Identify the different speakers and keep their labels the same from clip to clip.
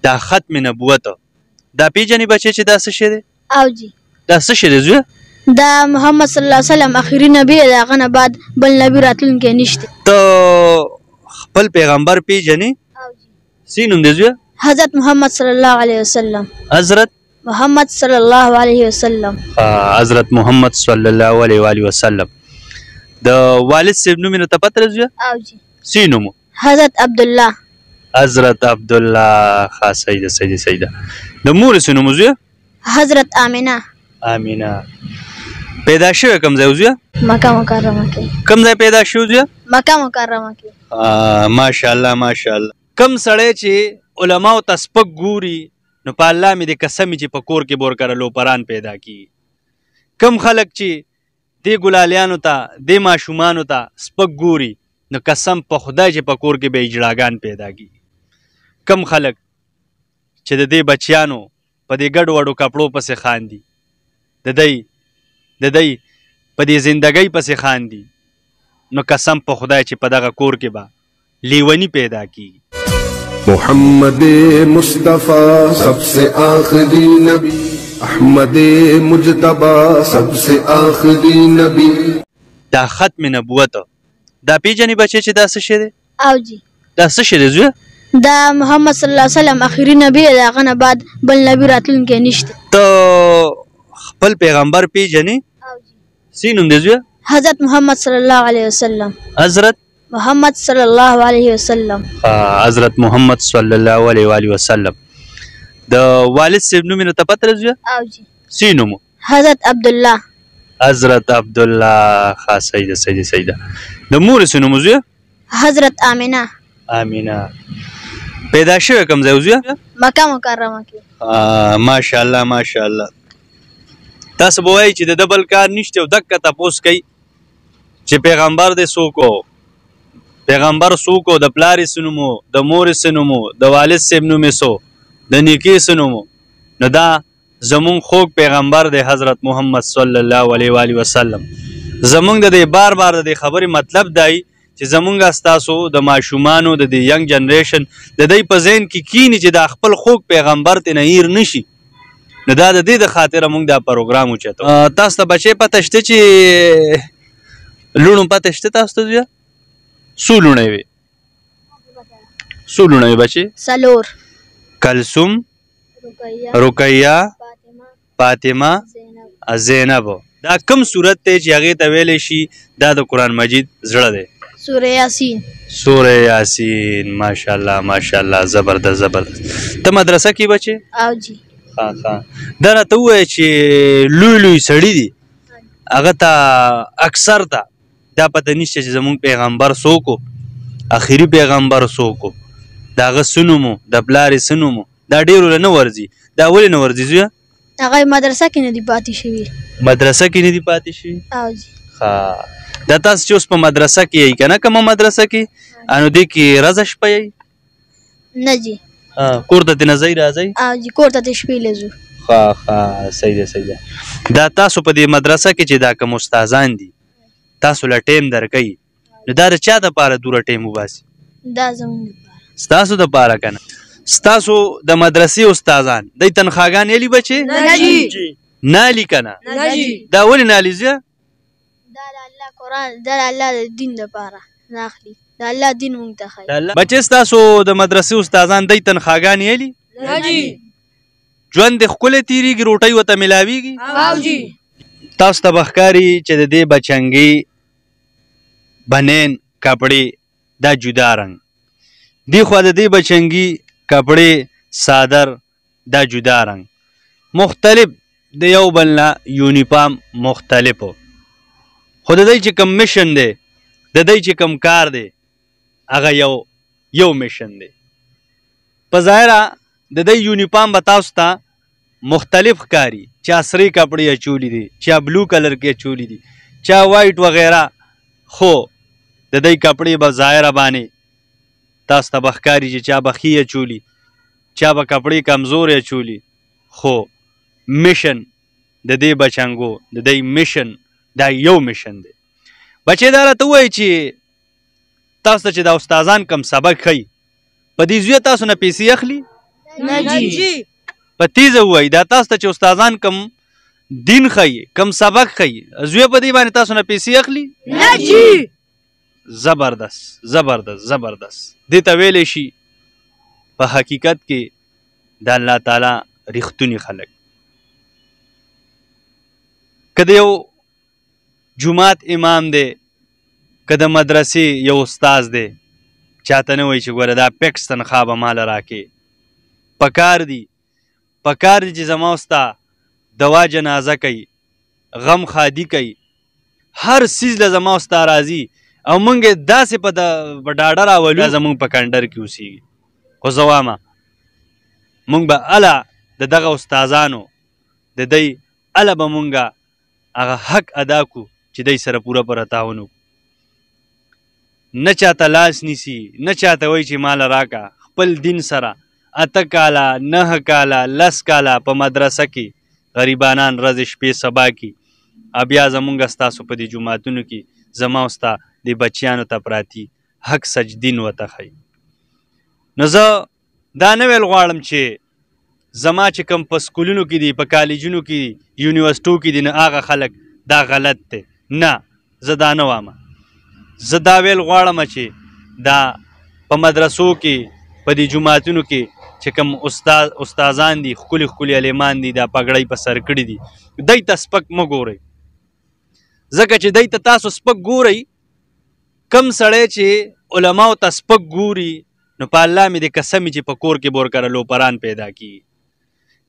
Speaker 1: دا ختم نبوت دا پیژنې بچې چې دا څه شی دی؟
Speaker 2: او جی
Speaker 1: دا څه شی دی زویه؟
Speaker 2: دا محمد صلی الله علیه وسلم آخري نبی دی، د هغه نه بعد بل نبی راتلونکی نشته.
Speaker 1: ته خپل پیغمبر پیژنې؟
Speaker 2: او جی
Speaker 1: څه نوم دی زویه؟
Speaker 2: حضرت محمد صلی الله علیه وسلم.
Speaker 1: حضرت
Speaker 2: محمد صلی الله علیه وسلم.
Speaker 1: حضرت محمد صلی الله علیه و آله وسلم. د والد صاحب نوم یې ته پته ده زویه؟
Speaker 2: او جی
Speaker 1: څه نوم و؟
Speaker 2: حضرت عبدالله.
Speaker 1: حضرت عبدالله. ښه صحیح ده صحیح ده صحیح ده. د مور یې څه نوم و زویه؟
Speaker 2: حضرت آمینه.
Speaker 1: آمینه. پیدا شوی کوم ځای و زویه؟
Speaker 2: مکه مکرمه کې.
Speaker 1: کوم ځای پیدا شوی زویه؟
Speaker 2: مکه مکرمه کې.
Speaker 1: ماشاءالله ماشاءالله. کم سړی چې علماو ته سپک ګوري نو په الله مې د قسم چې په کور کې بور کره لوپران پیدا کیږي. کم خلک چې دې ګلالیانو ته دې ماشومانو ته سپک ګوري نو قسم په خدای چې په کور کې به اجړاګان پیدا کیږي. کم خلک چې د دې بچیانو په دې ګډ وډو کپړو پسې خاندي، د دی په دې زندګۍ پسې خاندي، نو قسم په خدای چې په دغه کور کې به لیونی پیدا کیږي.
Speaker 3: محمد مصطفیٰ سب سے آخری نبی، احمد مجتبی سب سے آخری نبی.
Speaker 1: دا ختم نبوت دا پیژنې بچې چې دا څه شی دی؟
Speaker 2: او جی
Speaker 1: دا څه شی دی زویه؟
Speaker 2: دا محمد صلی الله علیه وسلم آخري نبی دی، د هغه نه بعد بل نبی راتلونکی نشته.
Speaker 1: ته خپل پیغمبر پیژنې؟
Speaker 2: او جی
Speaker 1: څه نوم دی زویه؟
Speaker 2: حضرت محمد صلی الله علیه وسلم.
Speaker 1: حضرت
Speaker 2: محمد صلی الله علیه وسلم.
Speaker 1: حضرت محمد صلی الله علیه و آله وسلم. د والد صاحب نوم یې ته پته ده زویه؟
Speaker 2: او جی
Speaker 1: څه نوم و؟
Speaker 2: حضرت عبدالله.
Speaker 1: حضرت عبدالله. ښه صحیح ده صحیح ده صحیح ده. د مور یې څه نوم و زویه؟
Speaker 2: حضرت آمینه.
Speaker 1: آمینه. پیدا شوی کوم ځای و زویه؟
Speaker 2: مکه مکرمه کې.
Speaker 1: ماشاءالله ماشاءالله. تاسو به وایي چې د ده بل کار نشته او دقه تپوس کوي چې پیغمبر دی څوک و، پیغمبر څوک و، د پلار یې څه نوم و، د مور یې څه نوم و، د والد صاحب نوم یې څه و، د نیکۍ څه نوم و. نو دا زمونږ خوږ پیغمبر دی حضرت محمد صلی الله علیه و آله وسلم. زمونږ د دې بار بار د دې خبرې مطلب دی چې زمونږ ستاسو د ماشومانو د دې ینګ جنریشن د دوی په ذهن کې کینی چې دا خپل خوږ پیغمبر ته نه هیر نشي. نو دا د دې د خاطره موږ دا پروګرام اوچتو. تاسو ته بچې پته شته چې لوڼو پته شته تاسو ته زویه؟ څو لوڼې وې؟ څو لوڼې وې بچې؟
Speaker 2: څلور.
Speaker 1: کلثوم،
Speaker 2: رقیہ،
Speaker 1: رقیہ، فاطمه،
Speaker 2: زینب.
Speaker 1: زینب. دا کوم صورت دی چې هغې ته ویلی شي دا د قرآن مجید زړه دی؟
Speaker 2: سوره یاسین.
Speaker 1: سوره یاسین. ماشاءالله ماشاءالله. زبردست زبردست. ته مدرسه کې بچې؟
Speaker 2: او جی
Speaker 1: ښه ښه. دا راته ووایه چې لوی لوی سړي دي هغه ته اکثر ته دا پته نشته چې زمونږ پیغمبر څوک و، آخري پیغمبر څوک و، د هغه څه نوم و، د پلار یې څه نوم و. دا ډېرو له نه ورځي. دا ولې نه ورځي زویه؟
Speaker 2: هغه مدرسه کې نه دی پاتې شوي.
Speaker 1: مدرسه کې نه دي پاتې شوي؟
Speaker 2: او جی
Speaker 1: ښه. دا تاسو چې اوس په مدرسه کې یئ که نه، کومه مدرسه کې نو دې کې ورځه شپه یئ؟
Speaker 2: نه جی
Speaker 1: کور ته ترې نه ځئ راځئ؟
Speaker 2: او جی کور ته د شپې له ځو.
Speaker 1: ښه ښه صحیح ده صحیح ده. دا تاسو په دې مدرسه کې چې دا کوم استادان دي تاسو له ټیم درکوي نو دا د چا دپاره دوره ټیم وباسي؟
Speaker 2: دا زموږ دپاره.
Speaker 1: ستاسو دپاره که نه؟ ستاسو د مدرسې استادان دوی تنخواګانې الي بچې؟
Speaker 2: نه جی
Speaker 1: نه الي که نه؟
Speaker 2: نه جی
Speaker 1: دا ولې نه الي زویه؟
Speaker 2: دا د الله قرآن، دا د الله د دین دپاره نه اخلي، د الله دین مونږ ته ښایي.
Speaker 1: بچې ستاسو د مدرسې استادان دوی تنخواګانې الي؟
Speaker 2: نه جی
Speaker 1: ژوند دې ښکلی تېرېږي، روټۍ ورته میلاویږي؟
Speaker 2: او جی
Speaker 1: تاسو ته به ښکاري چې د دې بچنګي بنین کپړې دا جدا رنګ، دې خوا د دې بچنګي کپړې صادر دا جدا رنګ، مختلف د یو بل نه یونیفارم مختلفو. خو د دوی چې کوم میشن دی، د دوی چې کوم کار دی هغه یو میشن دی. په ظاهره د دوی یونیفارم به تاسو ته مختلف ښکاري، چا سرې کپړې اچولي دي، چا بلو کلر کې اچولي دي، چا وایټ وغیره، خو د دوی کپړې به ظاهره باندې تاسو ته به ښکاري چې چا به ښې اچولي، چا به کپړې کمزورې اچولي، خو میشن د دې بچنګو د دوی میشن دا یو میشن دی. بچې دا راته ووایي چې تاسو ته چې دا استادان کم سبق ښیي په دې زویه تاسو نه پیسې اخلي؟
Speaker 2: نجی
Speaker 1: په تیزه ووایي دا تاسو ته چې استادان کم دین ښیي کم سبق ښیي زوی په دې باندې تاسو نه پیسې اخلي
Speaker 2: نجی
Speaker 1: زبردست زبردست زبردست دې ته ویلی شي په حقیقت کې د الله تعالی رښتوني خلک که د یو جومات امام دی که د مدرسې یو استاز دی چاته نه وایي چې ګوره دا پیکس تنخوا به ماله راکې پکار دي چې زما ستا دوا جنازه کوي غم خادي کوي هر څیز له زما ستا راځي او موږ یې داسې په ډاډه راولو زموږ په کنډر کې اوسېږي خو زه وایم موږ به هله د دغه استادانو د دی هله به موږ هغه حق ادا کړو چې دی سره پوره پوره تعاون وکړو نه چاته لاس نیسي نه چاته وایي چې ماله راکه خپل دین سره 8 کاله 9 کاله 10 کاله په مدرسه کې غریبانان ورځې شپې سبا کی بیا زمونږ ستاسو په دې جوماتونو کې زما او ستا د بچیانو ته پراتی حق سجدین ورته ښیي نو زه دا نه ویل غواړم چې زما چې کوم په سکولونو کې دي په کالجونو کې دي یونیورسټو کې دي نه هغه خلک دا غلط دی نه زه دا نه وایم زه دا ویل غواړم چې دا په مدرسو کې په دې جوماتونو کې چې کوم استادان دي ښکلي ښکلي علیمان دي دا پګړۍ په سر کړي دي دی ته سپک مه ګورئ ځکه چې دی ته تاسو سپک ګورئ کم سړی چې علماو ته سپک ګوري نو په الله مې د قسمې چې په کور کې بورکره لوپران پیدا کیږي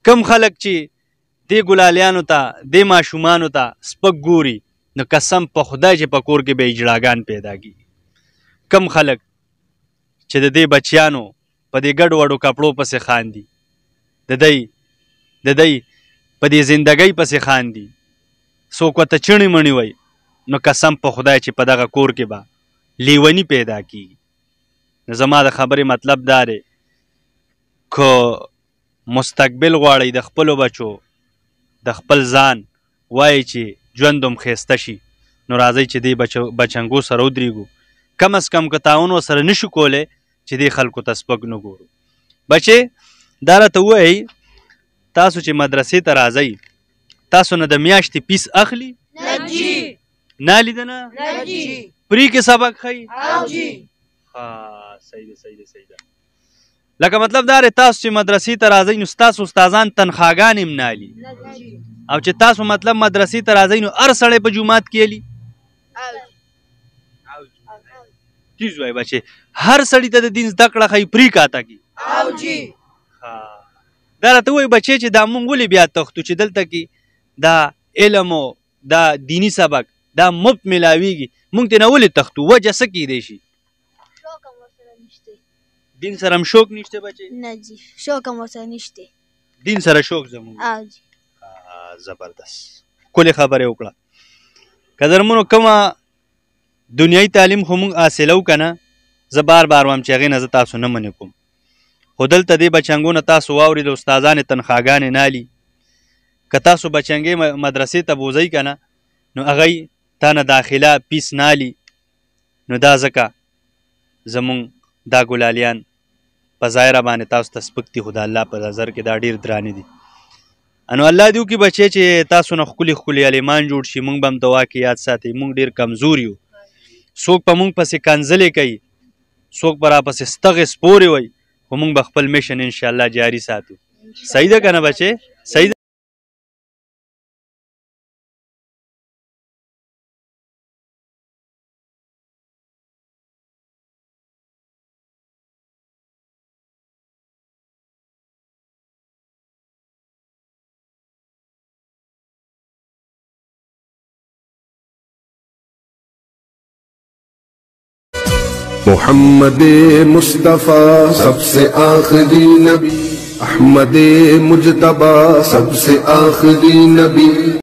Speaker 1: کم خلک چې دې ګلالیانو ته دې ماشومانو ته سپک ګوري نو قسم په خدای چې په کور کې به اجړاګان پیدا کیږي کم خلک چې د دې بچیانو په دې ګډ وډو کپړو پسې خاندي د دی په دې زندګۍ پسې خاندي څوک ورته چڼې مڼې وایي نو قسم په خدای چې په دغه کور کې به لیونی پیدا کیږي نو زما د خبرې مطلب دا دی که مستقبل غواړئ د خپلو بچو د خپل ځان وایي چې ژوند هم ښایسته شي نو راځئ چې دې بچنګو سره ودرېږو کم از کم که تعاون ورسره نشو کولی چې دې خلکو ته سپک نه ګورو بچې دا راته ووایئ تاسو چې مدرسې ته راځئ تاسو نه د میاشتې پیس اخلي
Speaker 2: نجی
Speaker 1: نه لیدنه
Speaker 2: نجی
Speaker 1: پرې کې سبق ښیي
Speaker 2: او جی
Speaker 1: صحیح ده لکه مطلب دا دی تاسو چې مدرسې ته راځئ نو ستاسو استادان تنخواګانې هم نه الي او چې تاسو مطلب مدرسې ته راځئ نو هر سړی په جومات کې الي تیز وای بچې هر سړي ته د دین زده کړه ښایي پرې کاته کې
Speaker 2: او جی
Speaker 1: دا راته وایي بچې چې دا مونږ ولې بیا تښتو چې دلته کې دا علم او دا دیني سبق دا مفت میلاویږي مونږ ترې نه ولې تښتو وجه څه کیدی شي دین سره هم شوق نشته بچې
Speaker 2: نه جی شوق هم ورسره نشته
Speaker 1: دین سره شوق زموږ
Speaker 2: او جی
Speaker 1: زبردست ښکلې خبرې وکړه قدرمنو کومه دنیایي تعلیم خو موږ حاصلو که نه زه بار وایم چې هغې نه زه تاسو نه منې کوم خو دلته دې بچنګو نه تاسو واورئ د استادانې تنخواګانې نه الي که تاسو بچنګې مدرسې ته بوځئ که نه نو هغوی تا نه داخله پیس نه الي نو دا ځکه زمونږ دا ګلالیان په ظاهره باندې تاسو ته سپک دي خو د الله په نظر کې دا ډېر درانه دي نو الله دې وکړي بچې چې تاسو نه ښکلي ښکلي علیمان جوړ شي موږ به هم دعا کې یاد ساتئ موږ ډېر کمزور یو څوک په موږ پسې کنځلې کوي څوک به راپسې ستغې سپورې وایي خو موږ به خپل میشن انشاءالله جاري ساتو صحیح ده که نه بچې صحیح ده
Speaker 3: محمد مصطفیٰ سب سے آخری نبی احمد مجتبی سب سے آخری نبی